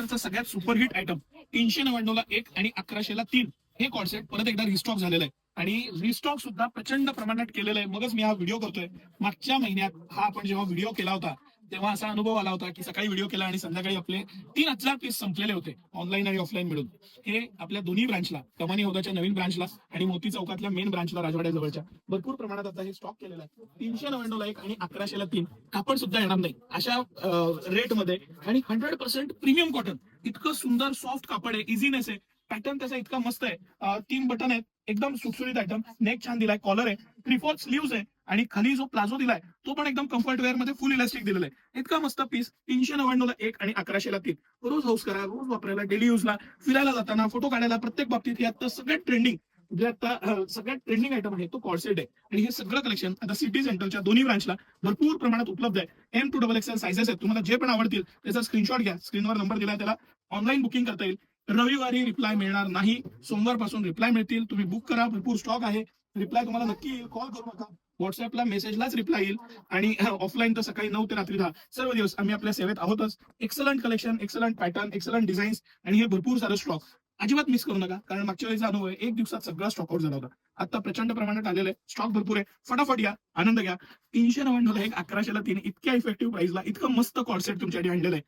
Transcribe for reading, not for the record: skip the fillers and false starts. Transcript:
ऑफरचा सगळ्यात superhit item 399ला 1 आणि 1100ला 3 हे कॉर्डसेट परत एकदा रिस्टॉक झालेलं आहे आणि रिस्टॉक सुद्धा प्रचंड प्रमाणात केलेलं आहे. मगच मी हा व्हिडिओ करतोय. मागच्या महिन्यात हा आपण जेव्हा व्हिडिओ केला होता तेव्हा असा अनुभव आला होता की सकाळी व्हिडिओ केला आणि संध्याकाळी आपले 3000 पीस संपलेले होते ऑनलाईन आणि ऑफलाईन मिळून. हे आपल्या दोन्ही ब्रांचला, कमानी हौदाच्या नवीन ब्रांचला आणि मोती चौकातल्या मेन ब्रांचला राजवाड्याजवळच्या भरपूर प्रमाणात आता हे स्टॉक केलेला आहे. 399ला 1 आणि 1100ला 3 कापड सुद्धा येणार नाही अशा रेटमध्ये आणि 100% प्रीमियम कॉटन. इतकं सुंदर सॉफ्ट कापड आहे, इझीनेस आहे, पॅटर्न त्याचा इतका मस्त आहे. 3 बटन आहेत, एकदम सुटसुटीत आयटम, नेक छान दिलाय, कॉलर आहे, 3/4 स्लीव्ह आहे आणि खाली जो प्लाझो दिलाय तो पण एकदम कम्फर्ट वेअर मध्ये फुल इलास्टिक दिलेला आहे. इतका मस्त पीस 399ला 1 आणि 1100ला 3. रोज हाऊस करा, रोज वापरायला, डेली युजला, फिरायला जाताना, फोटो काढायला, प्रत्येक बाबतीत हे आता सगळ्यात ट्रेंडिंग जे आता सगळ्यात ट्रेंडिंग आयटम आहे तो कॉर्डसेट आहे. आणि हे सगळं कलेक्शन आता सिटी सेंटरच्या दोन्ही ब्रांचला भरपूर प्रमाणात उपलब्ध आहे. M to XXL सायझेस आहेत, तुम्हाला जे पण आवडतील त्याचा स्क्रीनशॉट घ्या. स्क्रीनवर नंबर दिलाय, त्याला ऑनलाईन बुकिंग करता येईल. रविवारी रिप्लाय मिळणार नाही, सोमवारपासून रिप्लाय मिळतील. तुम्ही बुक करा, भरपूर स्टॉक आहे. रिप्लाय तुम्हाला नक्की येईल. कॉल करू नका, व्हॉट्सअपला मेसेजलाच रिप्लाय येईल. आणि ऑफलाईन तर सकाळी 9 ते रात्री 10 सर्व दिवस आम्ही आपल्या सेवेत आहोतच. Excellent collection, excellent pattern, excellent designs आणि हे भरपूर सारं स्टॉक. अजिबात मिस करू नका, कारण मागच्या वेळेचा अनुभव आहे, एक दिवसात सगळा स्टॉक आउट झाला होता. आता प्रचंड प्रमाणात आलेलं आहे, स्टॉक भरपूर आहे. फटाफट या, आनंद घ्या. 399ला 1, 1100ला 3 इतक्या इफेक्टिव्ह प्राइसला इतकं मस्त कॉर्डसेट तुमच्यासाठी आणलेलं आहे.